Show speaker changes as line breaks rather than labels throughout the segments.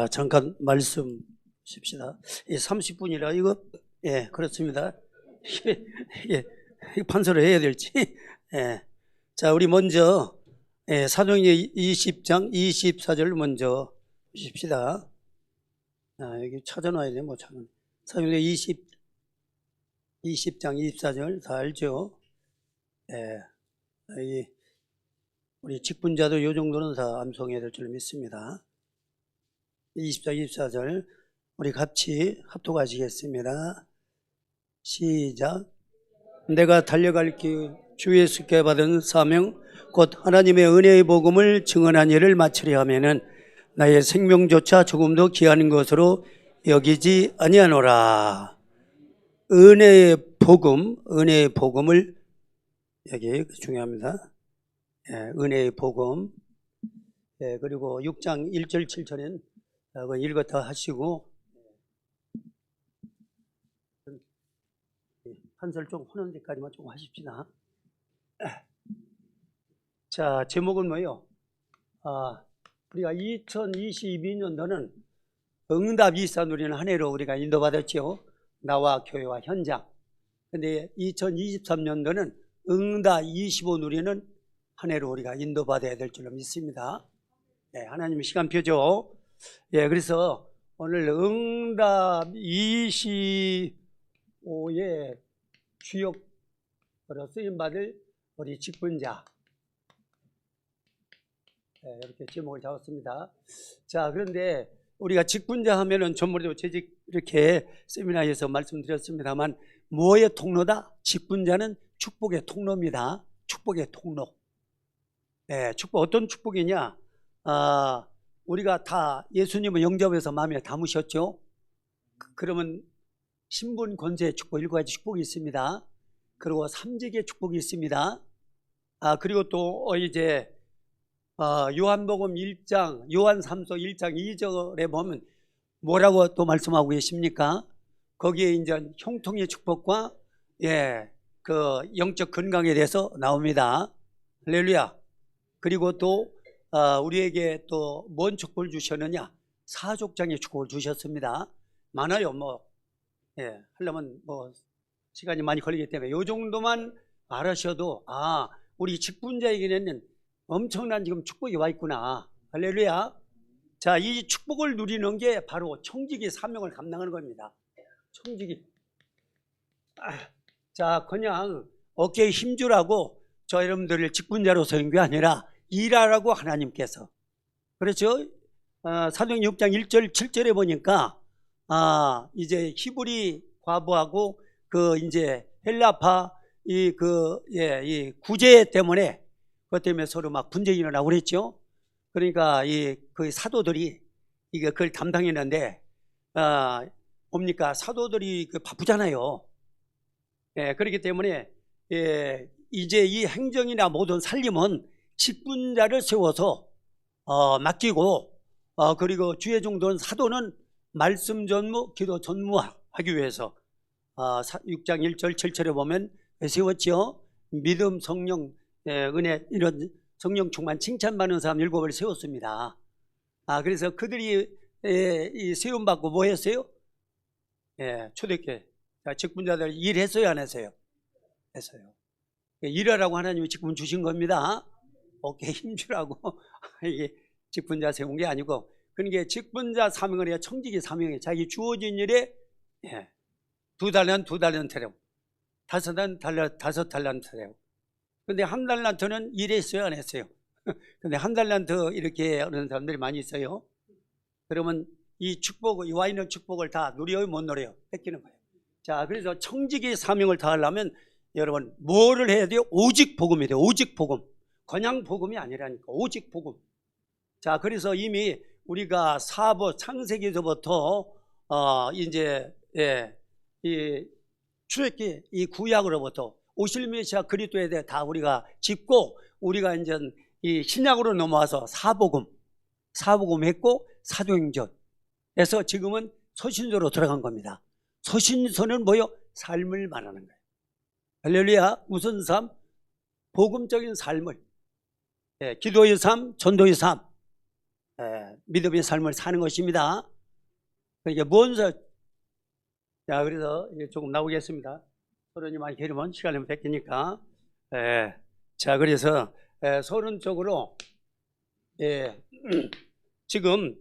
잠깐 말씀 주십시다. 30분이라 이거, 예, 그렇습니다. 예, 판서를 해야 될지. 예. 자, 우리 먼저, 사도행전 20장 24절 먼저 보십시다. 여기 찾아놔야 돼, 뭐 찾아놔. 사도행전 20장 24절 다 알죠? 예. 우리 직분자도 요 정도는 다 암송해야 될 줄 믿습니다. 20장 24절 우리 같이 합독하시겠습니다. 시작. 내가 달려갈 길 주 예수께 받은 사명 곧 하나님의 은혜의 복음을 증언한 일을 마치려 하면은 나의 생명조차 조금도 귀한 것으로 여기지 아니하노라. 은혜의 복음을 여기 중요합니다. 은혜의 복음. 그리고 6장 1절 7절엔 읽었다 하시고 한설 좀 하는 데까지만 좀 하십시다. 자, 제목은 뭐예요? 우리가 2022년도는 응답 24 누리는 한 해로 우리가 인도받았죠. 나와 교회와 현장. 근데 2023년도는 응답 25 누리는 한 해로 우리가 인도받아야 될 줄로 믿습니다. 하나님의 시간표죠. 그래서 오늘 응답 25의 주역으로 쓰임받을 우리 직분자, 이렇게 제목을 잡았습니다. 자, 그런데 우리가 직분자 하면은 전번에도 재직 이렇게 세미나에서 말씀드렸습니다만 뭐의 통로다? 직분자는 축복의 통로입니다. 축복의 통로. 축복 어떤 축복이냐? 우리가 다 예수님을 영접해서 마음에 담으셨죠? 그러면 신분 권세의 축복 7가지 축복이 있습니다. 그리고 삼직의 축복이 있습니다. 그리고 또 이제 요한복음 1장 요한 3서 1장 2절에 보면 뭐라고 또 말씀하고 계십니까? 거기에 이제 형통의 축복과 그 영적 건강에 대해서 나옵니다. 할렐루야. 그리고 또 우리에게 또 뭔 축복을 주셨느냐? 사족장의 축복을 주셨습니다. 많아요. 하려면 시간이 많이 걸리기 때문에 이 정도만 말하셔도 우리 직분자에게는 엄청난 지금 축복이 와 있구나. 할렐루야. 자, 이 축복을 누리는 게 바로 청지기 사명을 감당하는 겁니다. 청지기. 자, 그냥 어깨에 힘주라고 저 여러분들을 직분자로 세운 게 아니라 일하라고 하나님께서. 그렇죠? 사도행전 6장 1절 7절에 보니까 이제 히브리 과부하고 그 이제 헬라파 이 구제 때문에 그것 때문에 서로 막 분쟁이 일어나고 그랬죠. 그러니까 그 사도들이 그걸 담당했는데 뭡니까? 사도들이 바쁘잖아요. 그렇기 때문에 이제 이 행정이나 모든 살림은 직분자를 세워서 맡기고 그리고 주의 종도는 사도는 말씀 전무, 기도 전무하기 위해서 6장 1절 7절에 보면 세웠지요. 믿음, 성령, 은혜 이런 성령 충만 칭찬받는 사람 7을 세웠습니다. 그래서 그들이 세움받고 뭐 했어요? 초대교회 직분자들 일했어요, 안 했어요? 했어요. 일하라고 하나님이 직분 주신 겁니다. 어깨에 힘주라고 이게 직분자 세운 게 아니고, 그러니까 직분자 사명을 해야 청지기 사명에 자기 주어진 일에 2달란트래요. 5달란트래요. 근데 1달란트는 일했어요, 안 했어요? 근데 1달란트 이렇게 하는 사람들이 많이 있어요. 그러면 이 축복, 이 와 있는 축복을 다 누려요, 못 누려요? 뺏기는 거예요. 자, 그래서 청지기 사명을 다 하려면 여러분 뭐를 해야 돼요? 오직 복음이 돼요. 오직 복음. 그냥 복음이 아니라니까. 오직 복음. 자, 그래서 이미 우리가 사보 창세기서부터 이제 이 출애굽기 이 구약으로부터 오실 메시아 그리스도에 대해 다 우리가 짚고 우리가 이제 이 신약으로 넘어와서 사복음 했고 사도행전에서 지금은 서신서로 들어간 겁니다. 서신서는 뭐요? 삶을 말하는 거예요. 할렐루야. 무슨 삶? 복음적인 삶을. 기도의 삶, 전도의 삶. 믿음의 삶을 사는 것입니다. 그러니까 뭔서 자, 그래서 조금 나오겠습니다. 서론이 많이 길으면 시간이 뺏기니까. 자, 그래서 서론적으로 지금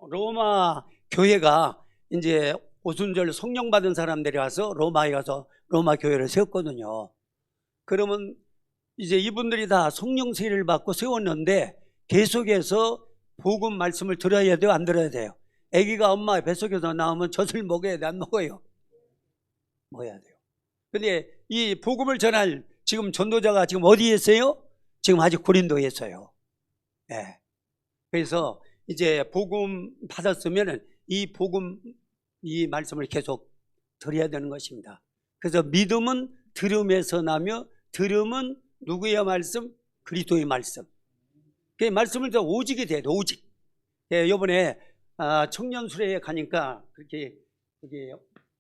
로마 교회가 이제 오순절 성령 받은 사람들이 와서 로마에 가서 로마 교회를 세웠거든요. 그러면 이제 이분들이 다 성령 세례를 받고 세웠는데 계속해서 복음 말씀을 들어야 돼요, 안 들어야 돼요? 아기가 엄마 뱃속에서 나오면 젖을 먹어야 돼, 안 먹어요? 먹어야 돼요. 근데 이 복음을 전할 지금 전도자가 지금 어디에 있어요? 지금 아직 고린도에 있어요. 그래서 이제 복음 받았으면 이 복음, 이 말씀을 계속 드려야 되는 것입니다. 그래서 믿음은 들음에서 나며 들음은 누구의 말씀? 그리스도의 말씀. 그 말씀을 더 오직이 돼요. 오직. 이번에 청년 수련회에 가니까 그렇게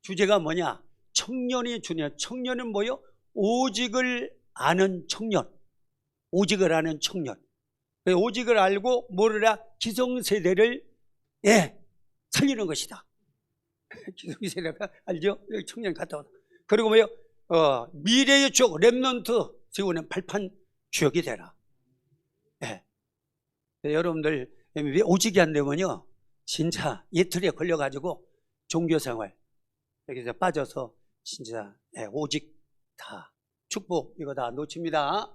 주제가 뭐냐? 청년이 주냐? 청년은 뭐요? 오직을 아는 청년. 오직을 아는 청년. 오직을 알고 뭐라? 기성세대를 살리는 것이다. 기성세대가 알죠? 여기 청년 갔다 오다. 그리고 뭐요? 미래의 주역 렘넌트 세우는 발판 주역이 되라. 여러분들 왜 오직이 안 되면요, 진짜 예틀에 걸려가지고 종교생활 여기서 빠져서 진짜 오직 다 축복 이거 다 놓칩니다.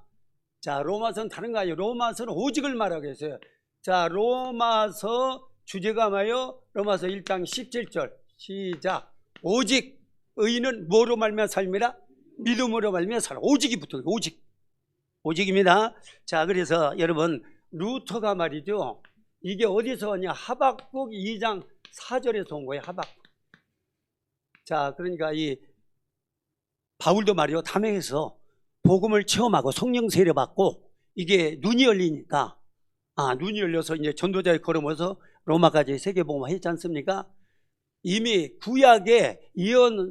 자, 로마서는 다른 거 아니에요. 로마서는 오직을 말하고 있어요. 자, 로마서 주제가 뭐예요? 로마서 1장 17절 시작. 오직 의인은 뭐로 말미암아 삶이라? 믿음으로 말미암아 살아. 오직이 붙어요. 오직입니다. 자, 그래서 여러분 루터가 말이죠, 이게 어디서 왔냐? 하박국 2장 4절에서 온 거예요. 하박국. 자, 그러니까 이 바울도 말이요, 담에서 복음을 체험하고 성령 세례 받고 이게 눈이 열리니까 눈이 열려서 이제 전도자의 걸음에서 로마까지 세계복음화 했지 않습니까? 이미 구약에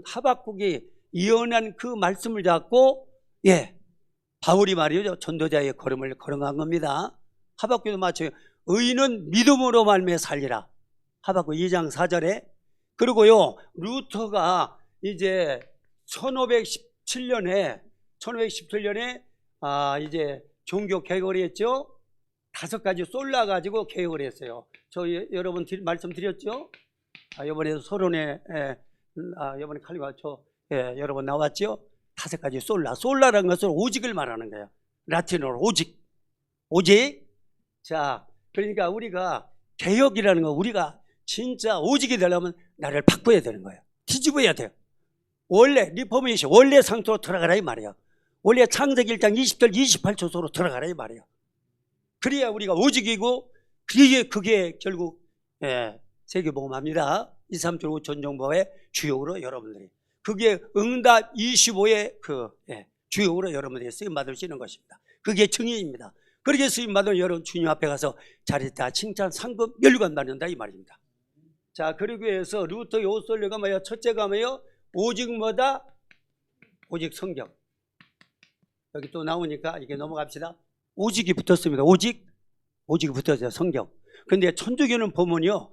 하박국이 예언한 그 말씀을 잡고 바울이 말이죠, 전도자의 걸음을 걸어간 겁니다. 하박국도 마찬가지예요. 의인은 믿음으로 말미암아 살리라. 하박국 2장 4절에. 그리고요, 루터가 이제 1517년에 이제 종교 개혁을 했죠. 5가지 솔라 가지고 개혁을 했어요. 저 여러분 말씀드렸죠. 이번에 서론에 이번에 칼리가 여러분 나왔죠. 5가지 솔라라는 것은 오직을 말하는 거예요. 라틴어로 오직. 자, 그러니까 우리가 개혁이라는 거, 우리가 진짜 오직이 되려면 나를 바꿔야 되는 거예요. 뒤집어야 돼요. 원래 리포메이션, 원래 상태로 들어가라 이 말이에요. 원래 창세기 1장 20절 28초소로 들어가라 이 말이에요. 그래야 우리가 오직이고, 그게 결국 세계복음합니다. 2, 3절 5천 정보의 주역으로 여러분들이, 그게 응답 25의 주역으로 여러분들이 쓰임받을 수 있는 것입니다. 그게 증인입니다. 그렇게 쓰임받은 여러분 주님 앞에 가서 잘했다 칭찬 상금 연료관 받는다 이 말입니다. 자, 그러기 위해서 루터 요솔레가 뭐예요? 첫째가 뭐예요? 오직 뭐다? 오직 성경. 여기 또 나오니까 이게 넘어갑시다. 오직이 붙었습니다. 오직이 붙었어요. 성경. 근데 천주교는 보면요,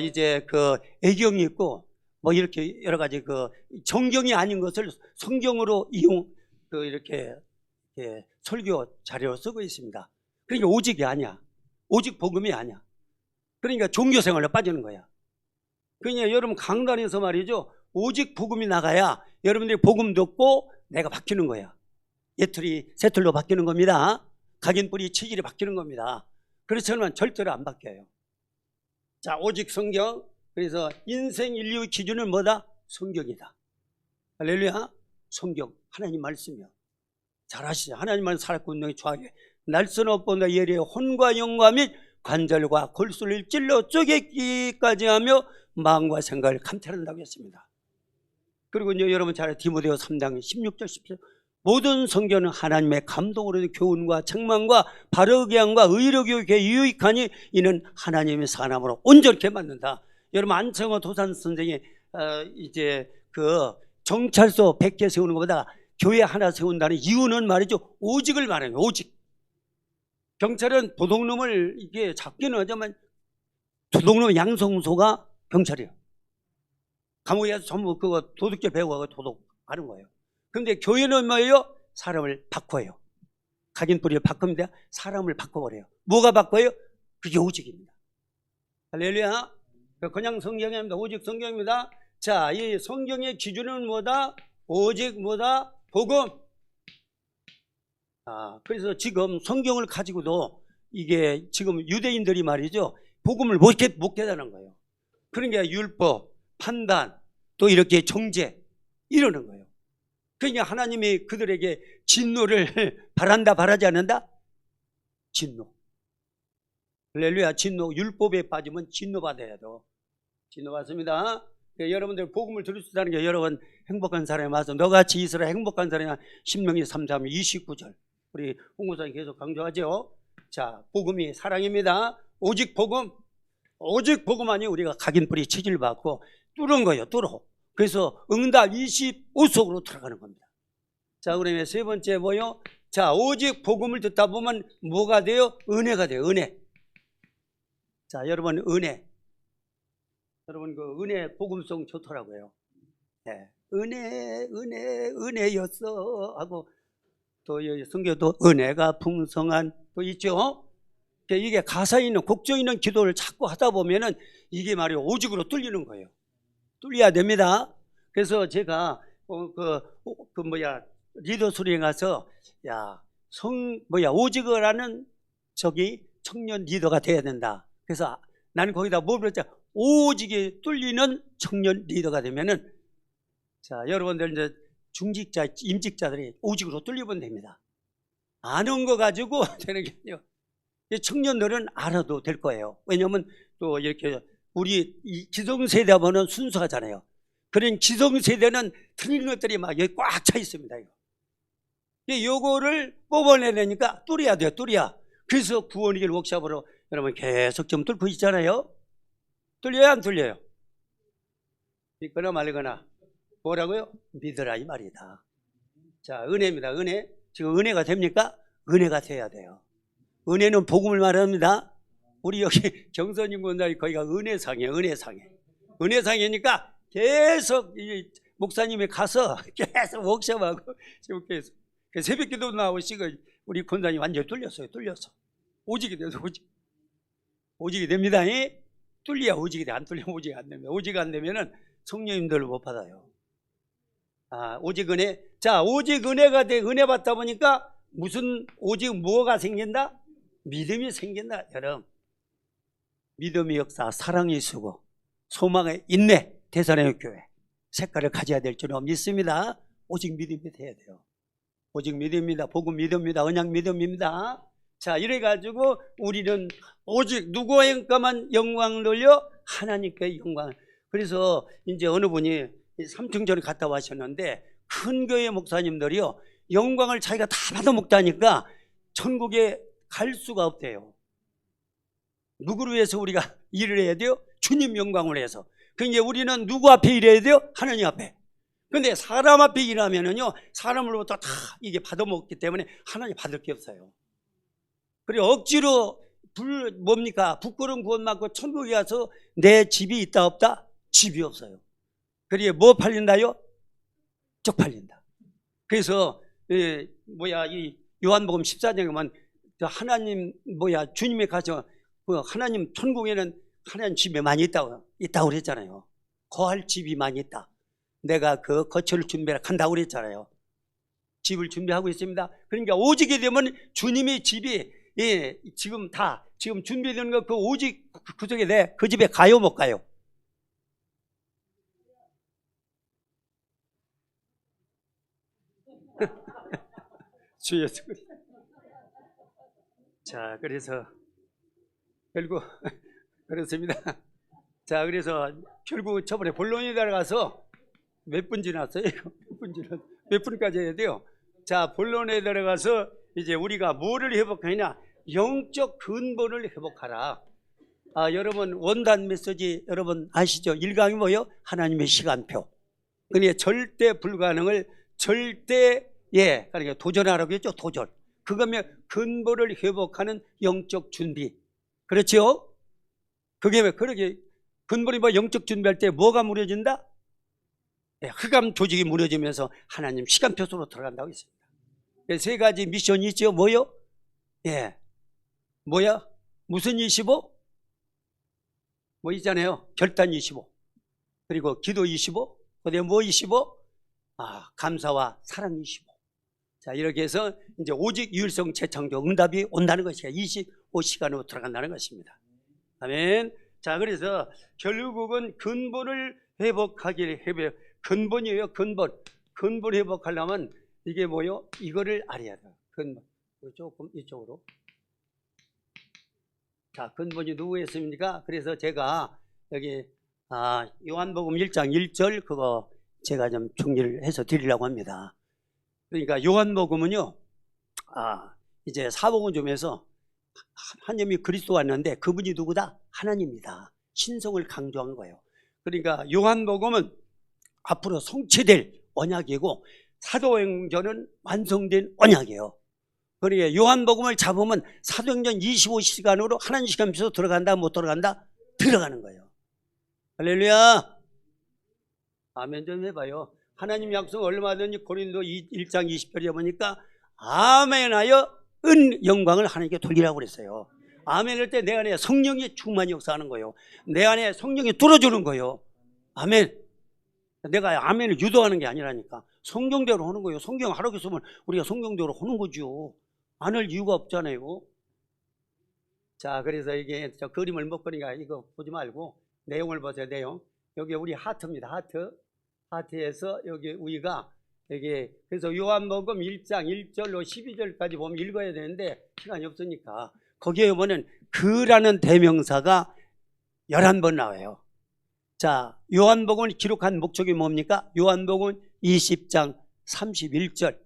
이제 그 애경이 있고 뭐 이렇게 여러 가지 그 정경이 아닌 것을 성경으로 이렇게 설교 자료로 쓰고 있습니다. 그러니까 오직이 아니야. 오직 복음이 아니야. 그러니까 종교생활로 빠지는 거야. 그러니까 여러분 강단에서 말이죠, 오직 복음이 나가야 여러분들이 복음 듣고 내가 바뀌는 거야. 예틀이 새틀로 바뀌는 겁니다. 각인뿌리 체질이 바뀌는 겁니다. 그렇지 않으면 절대로 안 바뀌어요. 자, 오직 성경. 그래서 인생 인류의 기준은 뭐다? 성경이다. 할렐루야. 성경, 하나님 말씀이요. 잘 아시죠? 하나님 말씀 살았고 운동이 좋아하게 날선 없본다 예리의 혼과 영과 및 관절과 골수를 찔러 쪼개기까지 하며 마음과 생각을 감찰한다고 했습니다. 그리고 이제 여러분 잘 디모데오 3장 16절 17절 모든 성경은 하나님의 감동으로 교훈과 책망과 바르게 함과 의로 교육에 유익하니 이는 하나님의 사람으로 온전케 만든다. 여러분 안청호 도산 선생이 이제 그 정찰소 100개 세우는 것보다 교회 하나 세운다는 이유는 말이죠, 오직을 말해요. 오직. 경찰은 도둑놈을 이게 잡기는 하지만 도둑놈 양성소가 경찰이에요. 감옥에 가서 전부 그거 도둑질 배우고 도둑하는 거예요. 근데 교회는 뭐예요? 사람을 바꿔요. 각인뿌리를 바꿉니다. 사람을 바꿔버려요. 뭐가 바꿔요? 그게 오직입니다. 할렐루야. 그냥 성경이 아닙니다. 오직 성경입니다. 자, 이 성경의 기준은 뭐다? 오직 뭐다? 복음. 그래서 지금 성경을 가지고도 이게 지금 유대인들이 말이죠. 복음을 못 깨닫는 거예요. 그러니까 율법, 판단, 또 이렇게 정죄 이러는 거예요. 그러니까 하나님이 그들에게 진노를 바란다, 바라지 않는다? 진노. 할렐루야. 진노. 율법에 빠지면 진노 받아야 돼요. 진노 받습니다. 여러분들 복음을 들을 수 있다는 게 여러분 행복한 사람이 와서 너같이 이스라엘 행복한 사람이 신명기 3장 29절 우리 홍구사님 계속 강조하죠. 자, 복음이 사랑입니다. 오직 복음. 오직 복음 아니 우리가 각인뿌리 체질 받고 뚫은 거예요. 뚫어. 그래서 응답 25속으로 들어가는 겁니다. 자, 그러면 세 번째 뭐요? 자, 오직 복음을 듣다 보면 뭐가 돼요? 은혜가 돼요. 은혜. 자, 여러분 은혜. 여러분 그 은혜 복음송 좋더라고요. 네. 은혜였어 하고 또 성경도 은혜가 풍성한 또 있죠. 이게 가사 있는 곡조 있는 기도를 자꾸 하다 보면은 이게 말이에요. 오직으로 뚫리는 거예요. 뚫려야 됩니다. 그래서 제가 리더 수련회 가서 오직을 하는 저기 청년 리더가 돼야 된다. 그래서 나는 거기다 뭘 그랬죠? 오직이 뚫리는 청년 리더가 되면은 자, 여러분들 이제 중직자, 임직자들이 오직으로 뚫리면 됩니다. 아는 거 가지고 되는 게 아니에요. 청년들은 알아도 될 거예요. 왜냐하면 또 이렇게 우리 기성세대 보면 순수하잖아요. 그런 기성세대는 틀린 것들이 막 여기 꽉 차 있습니다. 요거를 뽑아내려니까 뚫어야 돼요. 뚫어야. 그래서 구원의 길 워크숍으로 여러분 계속 좀 뚫고 있잖아요. 뚫려요? 안 뚫려요? 믿거나 말거나. 뭐라고요? 믿으라 이 말이다. 자, 은혜입니다. 은혜. 지금 은혜가 됩니까? 은혜가 돼야 돼요. 은혜는 복음을 말합니다. 우리 여기 경선인 군단이 거기가 은혜상이에요. 은혜상이니까 계속 이 목사님이 가서 계속 워크숍하고 지금 계속 새벽 기도 나오시고 우리 군단이 완전히 뚫렸어요. 오직이 돼서 오직이 됩니다. 뚫려야 오직이 돼. 안 뚫리면 오직이 안 됩니다. 오직 안 되면은 성령님들을 못 받아요. 오직 은혜. 자, 오직 은혜가 돼. 은혜 받다 보니까 무슨 오직 뭐가 생긴다? 믿음이 생긴다. 여러분, 믿음의 역사, 사랑의 수고, 소망의 인내, 대선의 교회 색깔을 가져야 될 줄은 믿습니다. 오직 믿음이 돼야 돼요. 오직 믿음입니다. 복음 믿음입니다. 언약 믿음입니다. 자, 이래가지고 우리는 오직 누구에게만 영광을 돌려? 하나님께 영광. 그래서 이제 어느 분이 삼층전에 갔다 와셨는데 큰 교회 목사님들이요 영광을 자기가 다 받아먹다니까 천국에 갈 수가 없대요. 누구를 위해서 우리가 일을 해야 돼요? 주님 영광을 위해서. 그러니까 우리는 누구 앞에 일해야 돼요? 하나님 앞에. 근데 사람 앞에 일하면은요 사람으로부터 다 이게 받아먹기 때문에 하나님 받을 게 없어요. 그리고 억지로 부끄러운 구원 받고 천국에 가서 내 집이 있다 없다? 집이 없어요. 그리고 뭐 팔린다요? 쪽팔린다. 그래서 이 요한복음 14장에 보면 하나님 주님의 가서 하나님 천국에는 하나님 집이 많이 있다고 그랬잖아요. 거할 집이 많이 있다. 내가 그 거처를 준비한다고 그랬잖아요. 집을 준비하고 있습니다. 그러니까 오직이 되면 주님의 집이 지금 준비되는 거 그 오직 그쪽에 그 집에 가요 못 가요? 주 예수 그리스도. 자, 그래서 결국 그렇습니다. 자, 그래서 결국 저번에 본론에 들어가서 몇 분 지났어요? 몇 분까지 해야 돼요? 자, 본론에 들어가서 이제 우리가 뭐를 회복하냐? 영적 근본을 회복하라. 여러분 원단 메시지 여러분 아시죠? 1강이 뭐예요? 하나님의 시간표. 그러니까 절대 불가능을 그러니까 도전하라고 했죠. 도전. 그거면 근본을 회복하는 영적 준비. 그렇죠? 그게 왜 그렇게 근본이 뭐 영적 준비할 때 뭐가 무너진다? 흑암 조직이 무너지면서 하나님 시간표 속으로 들어간다고 했습니다. 세 가지 미션이 있죠. 뭐요? 예, 뭐야? 무슨 25? 뭐 있잖아요. 결단 25. 그리고 기도 25. 그다음에 뭐 25? 감사와 사랑 25. 자, 이렇게 해서 이제 오직 유일성 재창조 응답이 온다는 것이야. 25시간으로 들어간다는 것입니다. 아멘. 자, 그래서 결국은 근본을 회복하기를 근본이에요. 근본 회복하려면 이게 뭐요? 이거를 알아야 돼. 근본. 조금 이쪽으로. 자, 근본이 누구였습니까? 그래서 제가 여기 요한복음 1장 1절 그거 제가 좀 정리를 해서 드리려고 합니다. 그러니까 요한복음은요, 이제 사복음점에서 하나님이 그리스도 왔는데 그분이 누구다? 하나님이다. 신성을 강조한 거예요. 그러니까 요한복음은 앞으로 성취될 언약이고 사도행전은 완성된 언약이에요. 그러니까 요한복음을 잡으면 사도행전 25시간으로 하나님 시간표로 들어간다 못 들어간다? 들어가는 거예요. 할렐루야. 아멘 좀 해봐요. 하나님 약속 얼마든지 고린도 1장 20절에 보니까 아멘하여 은 영광을 하나님께 돌리라고 그랬어요. 아멘할 때 내 안에 성령이 충만히 역사하는 거예요. 내 안에 성령이 뚫어주는 거예요. 아멘. 내가 아멘을 유도하는 게 아니라니까. 성경대로 하는 거예요. 성경 하라고 했으면 우리가 성경대로 하는 거죠. 안 할 이유가 없잖아요. 자, 그래서 이게 저 그림을 못 그리니까 이거 보지 말고 내용을 보세요. 내용. 여기 우리 하트입니다. 하트에서 여기 우리가 여기 그래서 요한복음 1장 1절로 12절까지 보면 읽어야 되는데 시간이 없으니까 거기에 보면 그라는 대명사가 11번 나와요. 자, 요한복음을 기록한 목적이 뭡니까? 요한복음 20장 31절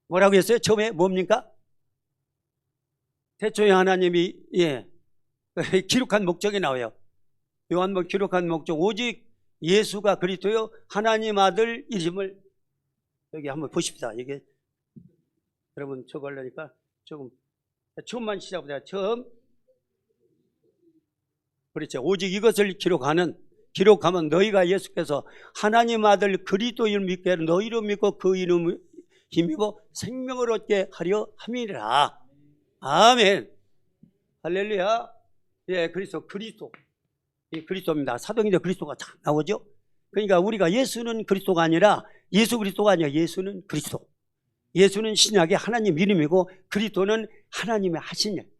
뭐라고 했어요? 처음에 뭡니까? 태초에 하나님이 기록한 목적이 나와요. 요한복음 기록한 목적 오직 예수가 그리스도요 하나님 아들 이름을 여기 한번 보십시다. 이게 여러분 저거 하려니까 조금 처음만 시작합니다. 처음 그렇죠. 오직 이것을 기록하면 너희가 예수께서 하나님 아들 그리스도를 믿게 너희로 믿고 그 이름을 힘입어 생명을 얻게 하려 함이라. 아멘. 할렐루야. 예, 그리스도 이 그리스도입니다. 사도행전 그리스도가 딱 나오죠. 그러니까 우리가 예수는 그리스도가 아니라 예수 그리스도가 아니라 예수는 그리스도. 예수는 신약의 하나님 이름이고 그리스도는 하나님의 하신 일.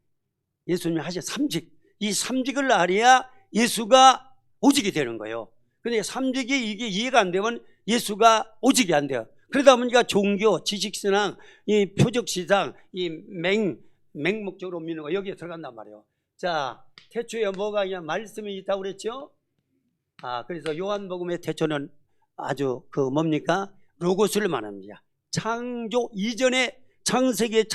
예수님이 하신 삼직. 이 삼직을 알아야 예수가 오직이 되는 거예요. 그런데 삼직이 이게 이해가 안 되면 예수가 오직이 안 돼요. 그러다 보니까 종교, 지식신앙, 이 표적시장, 이 맹목적으로 믿는 거 여기에 들어간단 말이에요. 자, 태초에 뭐가 그냥 말씀이 있다고 그랬죠? 그래서 요한복음의 태초는 아주 뭡니까? 로고스를 말합니다. 창조 이전에 창세기의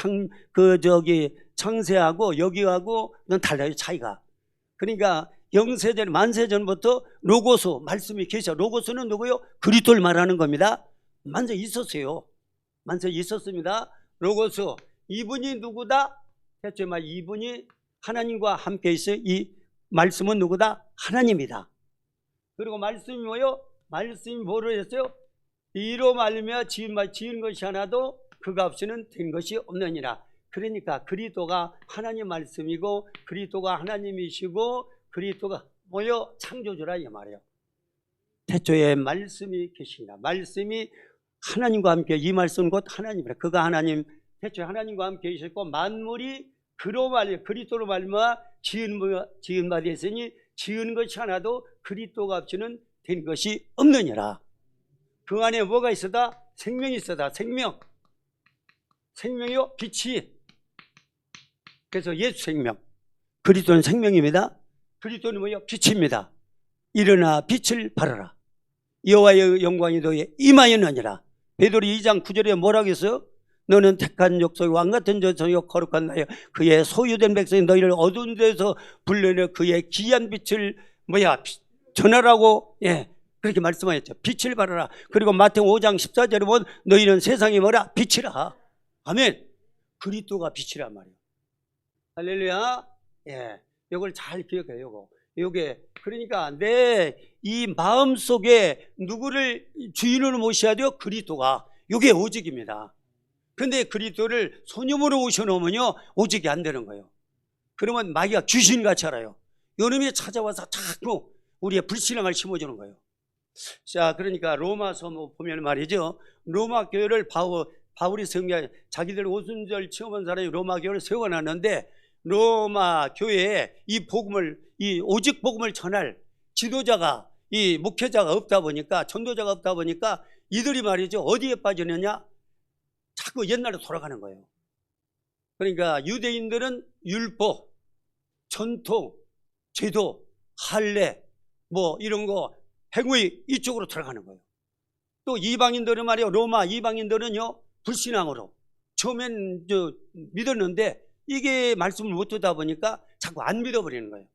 창세하고 여기하고는 달라요, 차이가. 그러니까 영세전, 만세전부터 로고스, 말씀이 계셔. 로고스는 누구요? 그리스도를 말하는 겁니다. 만세 있었어요. 만세 있었습니다. 로고스. 이분이 누구다? 태초에 말 이분이 하나님과 함께 있어요. 이 말씀은 누구다? 하나님이다. 그리고 말씀이 뭐요? 말씀이 뭐를 했어요? 이로 말미암아 지은 것이 하나도 그가 없이는 된 것이 없느니라. 그러니까 그리스도가 하나님 말씀이고 그리스도가 하나님이시고 그리스도가 뭐요? 창조주라 이 말이에요. 태초에 말씀이 계시니라. 말씀이 하나님과 함께 이 말씀은 곧 하나님이라. 그가 하나님 태초에 하나님과 함께 계셨고 만물이 그리스도로 말미암아 지은 바 되었으니 지은 것이 하나도 그리스도가 없이는 된 것이 없느니라. 그 안에 뭐가 있어다? 생명이 있어다. 생명이요 빛이. 그래서 예수 생명. 그리스도는 생명입니다. 그리스도는 뭐요? 빛입니다. 일어나 빛을 발하라. 여호와의 영광이 너희에 임하였느니라. 베드로 2장 9절에 뭐라고 했어요? 너는 택한 족속의 왕같은 자손이요 거룩한 나여 그의 소유된 백성이 너희를 어두운 데서 불러내 그의 귀한 빛을 전하라고 그렇게 말씀하셨죠. 빛을 발하라. 그리고 마태복음 5장 14절에 보면 너희는 세상에 빛이라. 아멘. 그리스도가 빛이란 말이에요. 할렐루야. 예, 이걸 잘 기억해요. 요게 그러니까 내 이 마음 속에 누구를 주인으로 모셔야 돼요? 그리스도가. 요게 오직입니다. 근데 그리스도를 소념으로 모셔놓으면요 오직이 안 되는 거예요. 그러면 마귀가 귀신같이 알아요. 요놈이 찾아와서 자꾸 우리의 불신앙을 심어주는 거예요. 자, 그러니까 로마서 보면 말이죠. 로마 교회를 바울이 성경 자기들 오순절 체험한 사람이 로마 교회를 세워놨는데 로마 교회에 이 복음을 이 오직 복음을 전할 지도자가 이 목회자가 없다 보니까 전도자가 없다 보니까 이들이 말이죠 어디에 빠지느냐 자꾸 옛날로 돌아가는 거예요. 그러니까 유대인들은 율법, 전통, 제도, 할례 뭐 이런 거 행위 이쪽으로 들어가는 거예요. 또 이방인들은 말이에요. 로마 이방인들은요 불신앙으로 처음엔 믿었는데 이게 말씀을 못 듣다 보니까 자꾸 안 믿어버리는 거예요.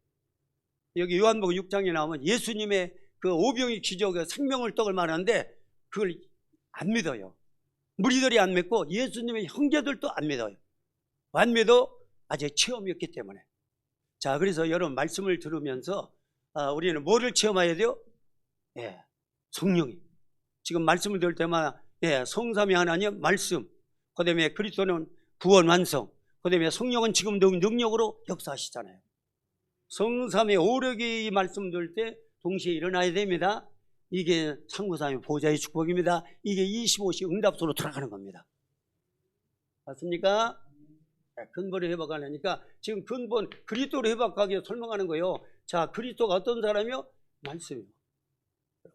여기 요한복음 6장에 나오면 예수님의 그 오병이 기적의 생명을 떡을 말하는데 그걸 안 믿어요. 무리들이 안 믿고 예수님의 형제들도 안 믿어요. 안 믿어 아직 체험이 없기 때문에. 자, 그래서 여러분 말씀을 들으면서 우리는 뭐를 체험해야 돼요? 예, 성령이. 지금 말씀을 들을 때마다 예, 성삼위 하나님 말씀, 그 다음에 그리스도는 구원 완성, 그 다음에 성령은 지금도 능력으로 역사하시잖아요. 성삼위 오력이 이 말씀 들을 때 동시에 일어나야 됩니다. 이게 상구삼위 보좌의 축복입니다. 이게 25시 응답소로 돌아가는 겁니다. 맞습니까? 근본을 회복하려니까 지금 근본 그리스도로 회복하기 위해 설명하는 거예요. 자, 그리스도가 어떤 사람이요? 말씀이요.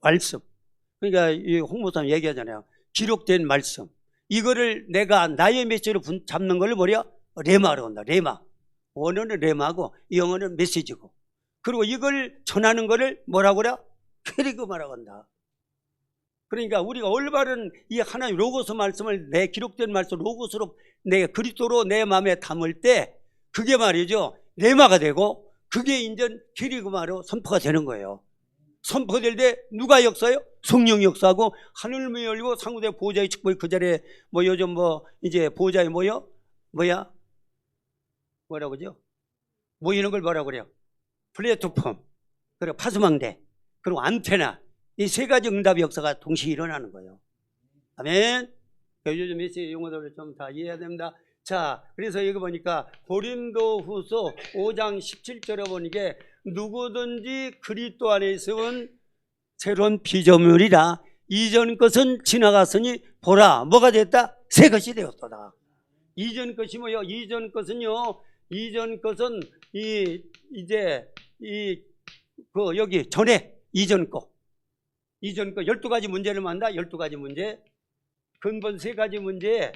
말씀. 그러니까 이 홍보사님 얘기하잖아요. 기록된 말씀. 이거를 내가 나의 메시지로 잡는 걸 뭐냐? 레마로 한다. 레마. 원어는 레마고 영어는 메시지고. 그리고 이걸 전하는 거를 뭐라고 그래? 캐리그마라고 한다. 그러니까 우리가 올바른 이 하나님 로고스 말씀을 내 기록된 말씀 로고스로 내 그리스도로 내 마음에 담을 때 그게 말이죠 레마가 되고 그게 인전 캐리그마로 선포가 되는 거예요. 선포될 때 누가 역사요? 성령이 역사하고 하늘문이 열리고 상구대 보좌의 축복이 그 자리에 뭐 요즘 뭐 이제 보좌에 뭐야? 뭐라고 그러죠? 모이는 걸 뭐라고 그래요? 플랫폼, 그리고 파수망대, 그리고 안테나 이 세 가지 응답의 역사가 동시에 일어나는 거예요. 아멘. 요즘 메시지 용어들을 좀 다 이해해야 됩니다. 자, 그래서 여기 보니까 고린도후서 5장 17절에 보니까 누구든지 그리스도 안에 있으면 새로운 피조물이라 이전 것은 지나갔으니 보라 뭐가 됐다? 새 것이 되었도다. 이전 것이 뭐요? 이전 것은요. 이전 것은 이제 여기 전에 이전 거 12가지 문제를 만다. 12가지 문제. 근본 3가지 문제.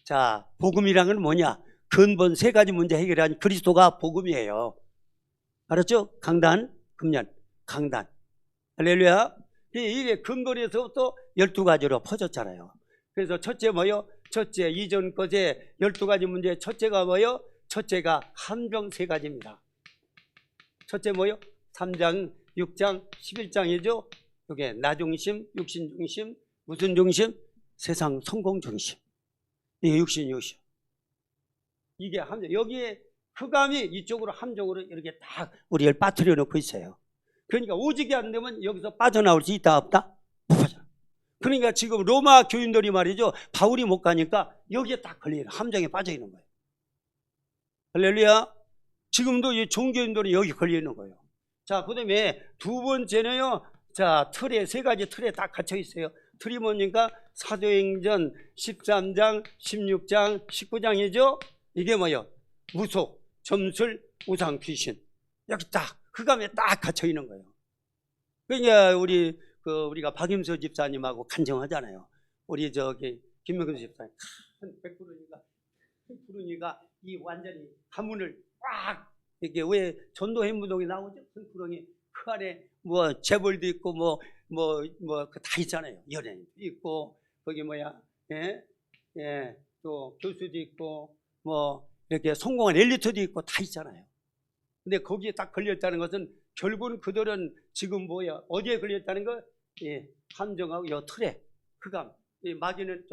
자, 복음이란 건 뭐냐? 근본 3가지 문제 해결한 그리스도가 복음이에요. 알았죠? 강단, 금년, 강단. 할렐루야. 이게 근본에서부터 12가지로 퍼졌잖아요. 그래서 첫째 뭐요? 첫째 이전 것에 12가지 문제 첫째가 뭐요? 첫째가 함정 3가지입니다. 첫째 뭐요? 3장, 6장, 11장이죠. 이게 나 중심, 육신 중심, 무슨 중심? 세상 성공 중심. 이게 육신. 이게 함정. 여기에 흑암이 이쪽으로 함정으로 이렇게 딱 우리를 빠뜨려 놓고 있어요. 그러니까 오직이 안 되면 여기서 빠져나올 수 있다 없다? 못 빠져. 그러니까 지금 로마 교인들이 말이죠. 바울이 못 가니까 여기에 딱 걸려요. 함정에 빠져 있는 거예요. 할렐루야. 지금도 이 종교인들이 여기 걸려 있는 거예요. 자, 그 다음에 두 번째는요. 자, 틀에 3가지 틀에 딱 갇혀 있어요. 틀이 뭡니까? 사도행전 13장, 16장, 19장이죠. 이게 뭐예요? 무속, 점술, 우상, 귀신. 여기 딱 흑암에 딱 갇혀 있는 거예요. 그러니까 우리가 박임서 집사님하고 간증하잖아요. 우리 김명근 집사님 백구르니가 이 완전히 가문을 꽉 이렇게 왜 전도행무동이 나오죠? 푸릉이 그 안에 뭐 재벌도 있고 뭐 다 있잖아요. 연예인도 있고 거기 또 교수도 있고 뭐 이렇게 성공한 엘리트도 있고 다 있잖아요. 근데 거기에 딱 걸렸다는 것은 결국은 그들은 지금 어디에 걸렸다는 거? 함정하고 이 틀에 흑암. 마귀는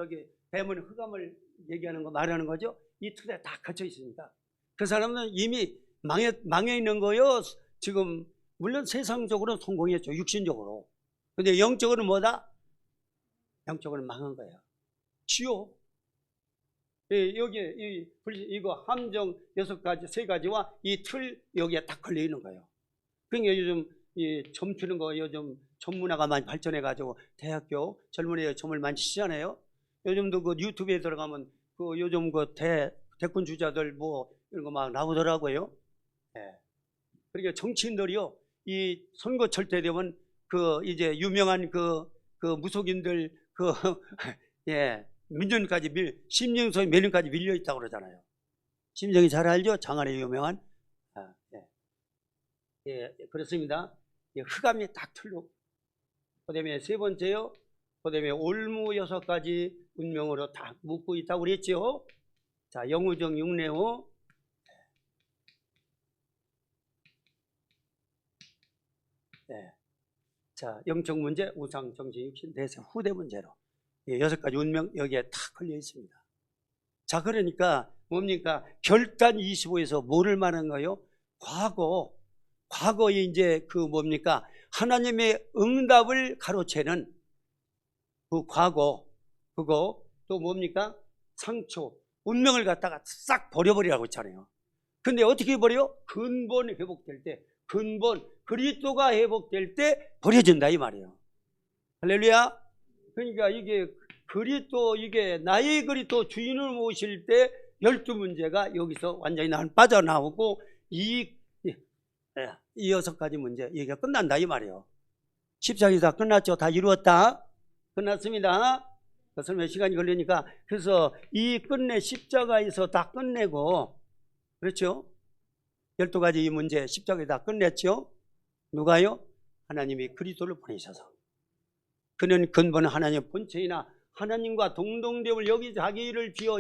뱀은 흑암을 얘기하는 거 말하는 거죠. 이 틀에 다 갇혀 있습니다. 그 사람은 이미 망해 있는 거요. 지금 물론 세상적으로는 성공했죠. 육신적으로. 근데 영적으로는 뭐다? 영적으로는 망한 거예요. 지옥. 여기 이거 함정 6가지 3가지와 이 틀 여기에 딱 걸려 있는 거예요. 그러니까 요즘 이 점 추는 거 요즘 전문화가 많이 발전해 가지고 대학교 젊은이들 점을 많이 치잖아요. 요즘도 그 유튜브에 들어가면 그 요즘 그 대권 주자들 뭐 이런 거 막 나오더라고요. 그러니까 정치인들이요, 이 선거철 때 되면 그 이제 유명한 그 무속인들 민전까지 심정소에 몇 년까지 밀려 있다고 그러잖아요. 심정이 잘 알죠? 장안에 유명한. 그렇습니다. 흑암이 딱 틀로. 그다음에 3번째요. 그다음에 올무 6가지 운명으로 다 묶고 있다고 그랬죠. 자, 영우정 육례호. 자, 영적 문제, 우상, 정신, 육신, 내세, 후대 문제로 6가지 운명 여기에 딱 걸려 있습니다. 자, 그러니까 뭡니까? 결단 25에서 뭐를 말하는 거예요? 과거에 이제 그 뭡니까? 하나님의 응답을 가로채는 그 과거, 그거 또 뭡니까? 상처, 운명을 갖다가 싹 버려버리라고 했잖아요. 근데 어떻게 버려요? 근본 회복될 때, 그리스도가 회복될 때 버려진다 이 말이에요. 할렐루야. 그러니까 이게 그리스도, 이게 나의 그리스도 주인을 모실 때 12문제가 여기서 완전히 빠져나오고 이 6가지 문제 얘기가 끝난다 이 말이에요. 십자가에서 다 끝났죠. 다 이루었다. 끝났습니다. 그래서 몇 시간이 걸리니까 그래서 이 십자가에서 다 끝내고, 그렇죠? 12가지 이 문제 십자가에 다 끝냈죠. 누가요? 하나님이 그리스도를 보내셔서. 그는 근본 하나님의 본체이나 하나님과 동등됨을 여기 자기 일을 비어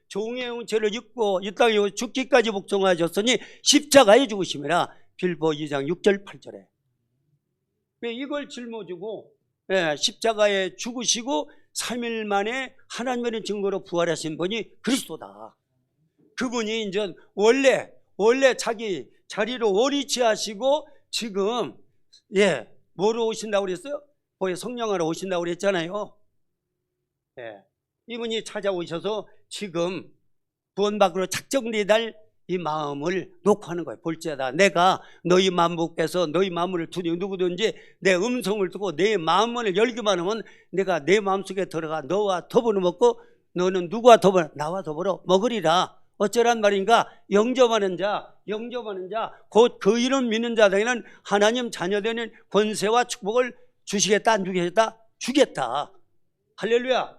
종의 형체를 입고 이 땅에 죽기까지 복종하셨으니 십자가에 죽으심이라. 빌보 2장 6절 8절에. 왜 이걸 짊어지고 십자가에 죽으시고 3일 만에 하나님의 증거로 부활하신 분이 그리스도다. 그분이 이제 원래 자기 자리로 오리치하시고 지금 뭐로 오신다고 그랬어요? 거기 성령하러 오신다고 그랬잖아요. 이분이 찾아오셔서 지금 구원받으러 작정되달 이 마음을 놓고 하는 거예요. 볼지어다 내가 너희 만복께서 너희 마음을 두니 누구든지 내 음성을 듣고 내 마음을 열기만 하면 내가 내 마음속에 들어가 너와 더불어 먹고 너는 누구와 더불어? 나와 더불어 먹으리라. 어쩌란 말인가? 영접하는 자 곧 그 이름 믿는 자들에게는 하나님 자녀되는 권세와 축복을 주시겠다 안 주겠다? 주겠다. 할렐루야.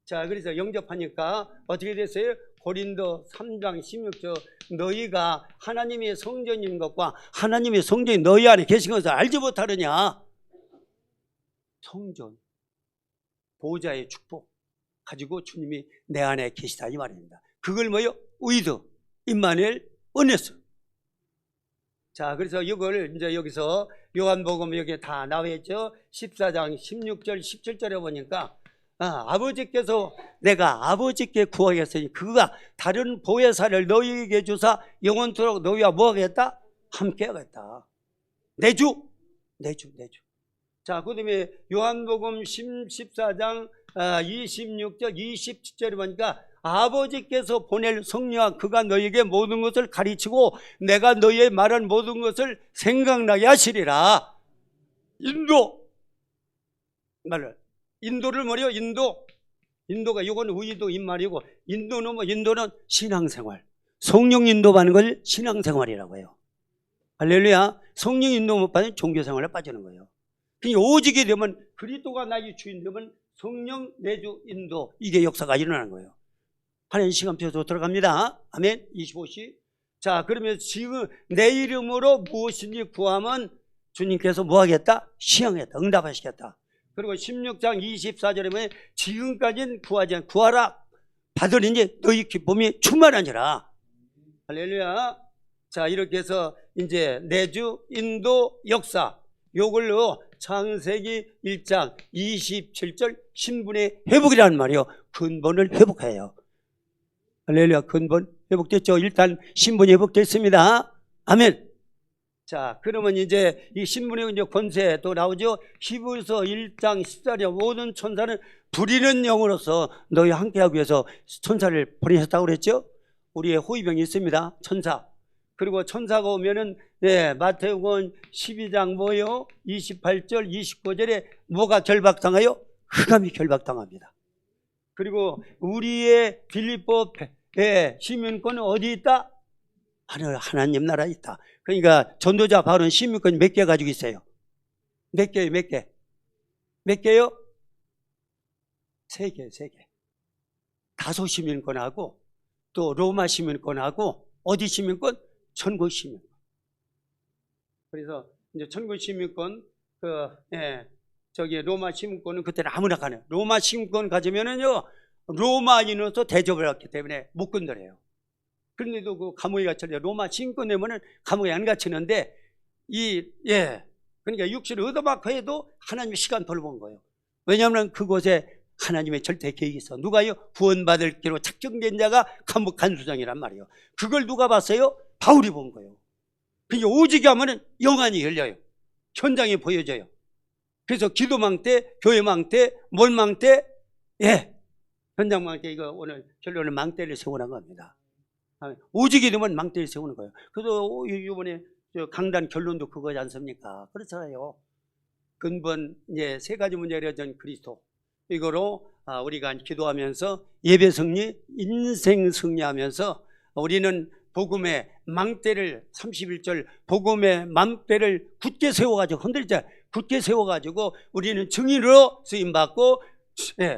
자, 그래서 영접하니까 어떻게 됐어요? 고린도 3장 16절 너희가 하나님의 성전인 것과 하나님의 성전이 너희 안에 계신 것을 알지 못하느냐. 성전, 보호자의 축복 가지고 주님이 내 안에 계시다 이 말입니다. 그걸 뭐요? 의도, 임마누엘, 은혜수. 자, 그래서 이걸 이제 여기서 요한복음 여기 다 나와 있죠. 14장 16절 17절에 보니까 아버지께서 내가 아버지께 구하겠으니 그가 다른 보혜사를 너희에게 주사 영원토록 너희와 뭐 하겠다? 함께 하겠다. 내주. 자, 그 다음에 요한복음 14장 26절 27절에 보니까 아버지께서 보낼 성령아 그가 너희에게 모든 것을 가르치고 내가 너희의 말한 모든 것을 생각나게 하시리라. 인도를 뭐래요? 인도가 이건 의도 인말이고 인도는 뭐? 인도는 신앙생활. 성령 인도받는 걸 신앙생활이라고 해요. 할렐루야. 성령 인도 못 받으면 종교생활에 빠지는 거예요. 그러니까 오직이 되면 그리스도가 나의 주인 되면 성령 내주 인도 이게 역사가 일어나는 거예요. 하나님 시간표로 들어갑니다. 아멘. 25시. 자, 그러면 지금 내 이름으로 무엇인지 구하면 주님께서 뭐 하겠다? 시행하겠다. 응답하시겠다. 그리고 16장 24절에 보면 지금까지는 구하지 않고 구하라. 받으리니 너희 기쁨이 충만하니라. 할렐루야. 자, 이렇게 해서 이제 내주, 인도, 역사 요걸로 창세기 1장 27절 신분의 회복이라는 말이요. 근본을 회복해요. 할렐루야. 근본 회복됐죠? 일단 신분이 회복됐습니다. 아멘. 자, 그러면 이제 이 신분의 이제 권세 또 나오죠. 히브리서 1장 14절 모든 천사는 부리는 영으로서 너희 함께하기 위해서 천사를 보내셨다고 그랬죠. 우리의 호위병이 있습니다. 천사. 그리고 천사가 오면은 마태복음 12장 뭐요? 28절 29절에 뭐가 결박당하여? 흑암이 결박당합니다. 그리고 우리의 빌립보 시민권은 어디 있다? 하나님 나라에 있다. 그러니까 전도자 바울은 시민권 몇 개 가지고 있어요? 몇 개요? 몇 개? 몇 개요? 3개, 3개. 다소 시민권하고 또 로마 시민권하고 어디 시민권? 천국 시민권. 그래서 이제 천국 시민권 저기 로마 시민권은 그때는 아무나 가네요. 로마 시민권 가지면은요 로마인으로서 대접을 했기 때문에 못 건드려요. 그런데도 그 감옥에 갇혀요. 로마 시민권 내면은 감옥에 안 갇히는데 그러니까 육신을 얻어맞고 해도 하나님의 시간 돌보는 거예요. 왜냐하면 그곳에 하나님의 절대 계획이 있어. 누가요? 구원받을 기로 책정된 자가 감옥 간수장이란 말이에요. 그걸 누가 봤어요? 바울이 본 거예요. 그러니까 오직에 하면은 영안이 열려요. 현장에 보여져요. 그래서 기도망 때, 교회망 때, 몰망 때, 현장망 때 이거 오늘 결론은 망대를 세우는 겁니다. 오직이 되면 망대를 세우는 거예요. 그래서 이번에 강단 결론도 그거지 않습니까? 그렇잖아요. 근본 이제 3가지 문제를 전 그리스도 이거로 우리가 기도하면서 예배 승리, 인생 승리하면서 우리는 복음의 망대를 31절 복음의 망대를 굳게 세워가지고 흔들자 굳게 세워가지고 우리는 증인으로 쓰임받고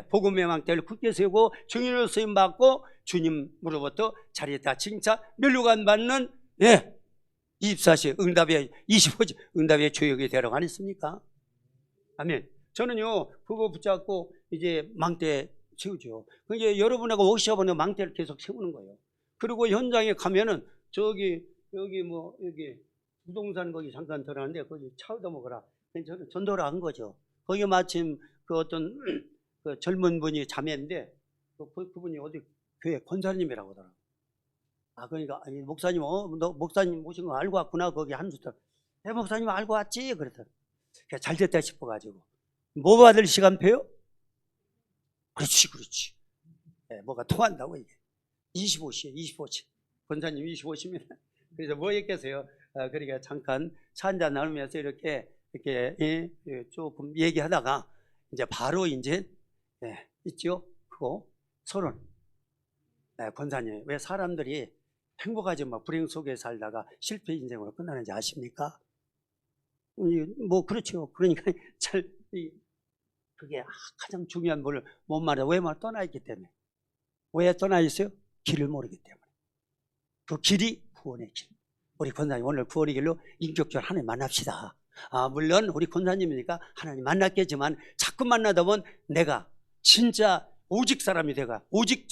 복음의 망대를 굳게 세우고 증인으로 쓰임받고 주님으로부터 자리에다 칭찬 면류관 받는 24시 응답의 25시 응답의 조역이 되라고 안 했습니까? 아멘. 저는요 그거 붙잡고 이제 망대 세우죠. 그게 여러분하고 워크숍하는 망대를 계속 세우는 거예요. 그리고 현장에 가면은 여기 부동산 거기 잠깐 들어갔는데 거기 차 얻어먹어라. 저는 전도를 한 거죠. 거기 마침 그 어떤 그 젊은 분이 자매인데 그분이 어디 교회 권사님이라고 하더라고요. 그러니까 아니, 목사님 너 목사님 오신 거 알고 왔구나. 거기 한수터 목사님 알고 왔지 그랬더니 잘 됐다 싶어가지고 뭐 받을 시간표요? 그렇지. 뭐가 통한다고 이게 25시 권사님 25시입니다. 그래서 뭐 했겠어요? 그러니까 잠깐 차 한잔 나누면서 이렇게 조금 얘기하다가 이제 바로 이제 있죠. 그거 서론. 권사님 왜 사람들이 행복하지 막 불행 속에 살다가 실패 인생으로 끝나는지 아십니까? 뭐 그렇죠. 그러니까 그게 가장 중요한 뭘 못 말해. 왜 떠나 있기 때문에. 왜 떠나 있어요? 길을 모르기 때문에. 그 길이 구원의 길. 우리 권사님 오늘 구원의 길로 인격적으로 하나님 만납시다. 물론 우리 권사님이니까 하나님 만났겠지만 자꾸 만나다 보면 내가 진짜 오직 사람이 돼가 오직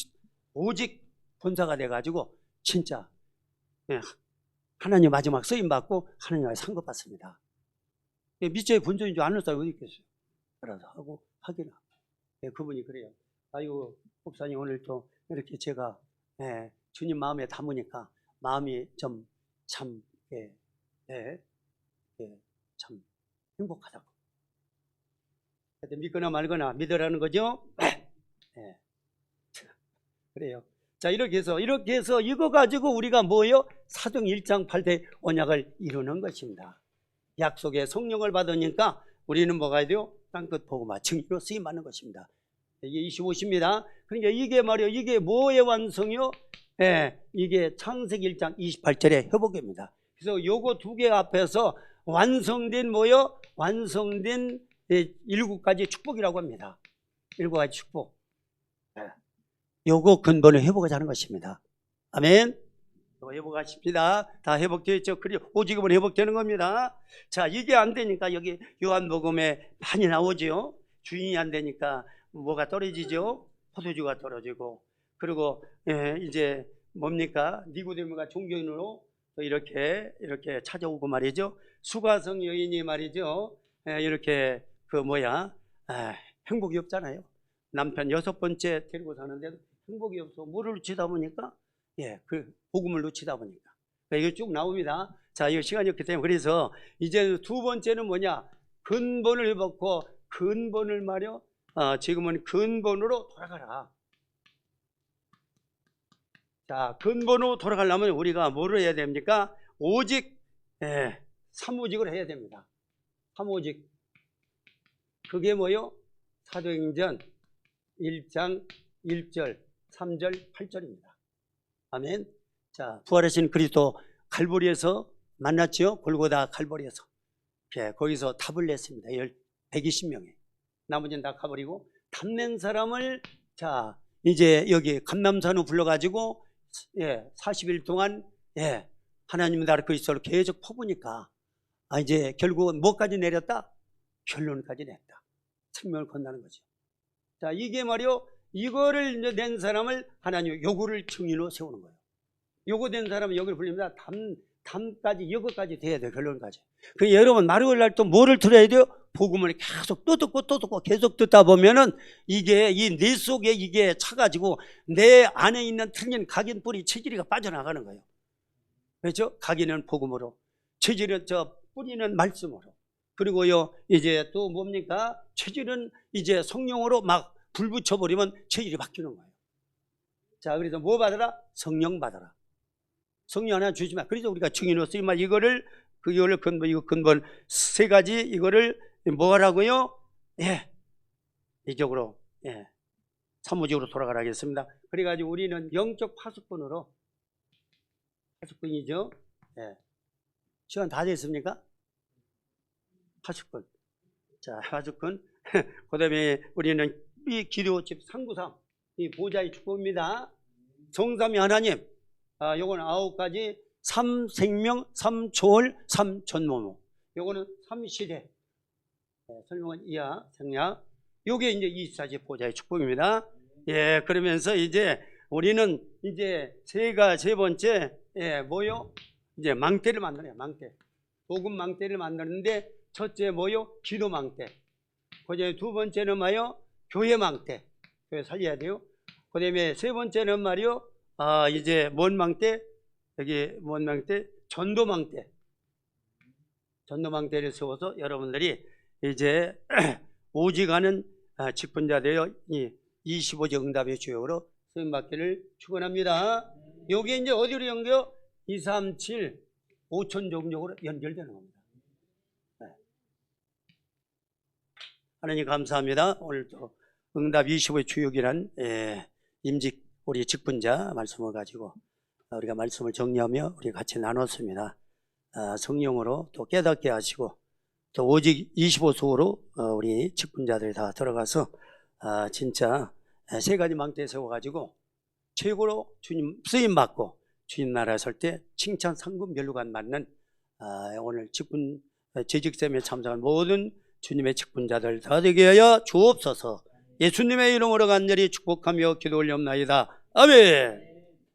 권사가 돼가지고 진짜 하나님 마지막 쓰임받고 하나님과 상급받습니다. 미처의 본전인 줄 아는 사람이 어디 있겠어요? 그래서 하고 하기는 그분이 그래요. 아이고 목사님 오늘 또 이렇게 제가 주님 마음에 담으니까 마음이 좀 참 참 행복하다고. 믿거나 말거나 믿으라는 거죠. 그래요. 자 이렇게 해서 이거 가지고 우리가 뭐예요? 사도행 1장 8대 언약을 이루는 것입니다. 약속의 성령을 받으니까 우리는 뭐가 돼요? 땅끝 복음화 증인으로 쓰임받는 것입니다. 이게 25시입니다. 그러니까 이게 말이요. 이게 뭐의 완성이요? 이게 창세기 1장 28절의 회복입니다. 그래서 요거 2개 앞에서 완성된 뭐요? 완성된 7가지 축복이라고 합니다. 7가지 축복. 요거 근본을 회복하자는 것입니다. 아멘. 회복하십니다. 다 회복되어 있죠. 그리고 오직은 회복되는 겁니다. 자, 이게 안 되니까 여기 요한복음에 많이 나오죠. 주인이 안 되니까 뭐가 떨어지죠? 포도주가 떨어지고, 그리고 이제 뭡니까? 니고데모가 종교인으로 이렇게 찾아오고 말이죠. 수가성 여인이 말이죠. 이렇게 행복이 없잖아요. 남편 6번째 데리고 사는데도 행복이 없어. 뭐를 놓치다 보니까 그 복음을 놓치다 보니까 이게 쭉 나옵니다. 자, 이거 시간이 없기 때문에 그래서 이제 두 번째는 뭐냐? 근본을 해봤고 근본을 말이요. 지금은 근본으로 돌아가라. 자, 근본으로 돌아가려면 우리가 뭐를 해야 됩니까? 오직 삼오직을 해야 됩니다. 삼오직. 그게 뭐요? 사도행전 1장 1절, 3절, 8절입니다. 아멘. 자, 부활하신 그리스도 갈보리에서 만났죠. 골고다 갈보리에서. 거기서 답을 냈습니다. 120명이. 나머지는 다 가버리고 답낸 사람을 자 이제 여기 감람산으로 불러가지고 40일 동안 하나님 나라 그리스도를 계속 퍼부니까 이제 결국은 뭐까지 내렸다? 결론까지 냈다. 생명을 건너는 거죠. 자, 이게 말이요. 이거를 이제 낸 사람을 하나님 요구를 증인으로 세우는 거예요. 요구된 사람은 여기를 불립니다. 담까지 여기까지 돼야 돼요. 결론까지. 그 여러분 말을 할 때 뭐를 들어야 돼요? 복음을 계속 또 듣고 계속 듣다 보면은 이게 이 뇌 속에 이게 차가지고 내 안에 있는 틀린 각인 뿌리 체질이가 빠져나가는 거예요. 그렇죠? 각인은 복음으로, 체질은 뿌리는 말씀으로. 그리고요 이제 또 뭡니까? 체질은 이제 성령으로 막 불 붙여버리면 체질이 바뀌는 거예요. 자, 그래서 뭐 받아라? 성령 받아라. 성령 하나 주지 마. 그래서 우리가 증인으로서 이거를 근본 세 가지 이거를 뭐 하라고요? 이쪽으로 사무직으로 돌아가라 하겠습니다. 그래가지고 우리는 영적 파수꾼으로 파수꾼이죠. 시간 다 됐습니까? 파수꾼. 자, 파수꾼. 그 다음에 우리는 이 기도집 상구삼, 이 보좌의 축복입니다. 성삼위 하나님. 요거는 9가지 3생명, 3초월, 3전모모. 요거는 3시대. 설명은 이하, 생략. 요게 이제 24시 보좌의 축복입니다. 그러면서 이제 우리는 이제 세 번째, 뭐요? 이제 망대를 만들어요, 망대. 복음 망대를 만드는데, 첫째 뭐요? 기도 망대. 그 다음에 두 번째는 뭐요? 교회 망대. 교회 살려야 돼요. 그 다음에 세 번째는 말이요? 이제 뭔 망대? 여기 뭔 망대? 전도망대. 전도망대를 세워서 여러분들이 이제 오직하는 직분자 되어 25지 응답의 주역으로 쓰임받기를 축원합니다. 여기 이제 어디로 연결? 237 5천 종족으로 연결되는 겁니다. 하나님 감사합니다. 오늘도 응답 25의 주역이란 임직 우리 직분자 말씀을 가지고 우리가 말씀을 정리하며 우리 같이 나눴습니다. 성령으로 또 깨닫게 하시고 또 오직 25소로 우리 직분자들이 다 들어가서 진짜 세 가지 망대에 세워가지고 최고로 주님 쓰임받고 주님 나라에 설 때 칭찬 상급 면류관 받는 오늘 직분 재직샘에 참석한 모든 주님의 직분자들 다 되게 하여 주옵소서. 예수님의 이름으로 간절히 축복하며 기도 올려옵나이다. 아멘.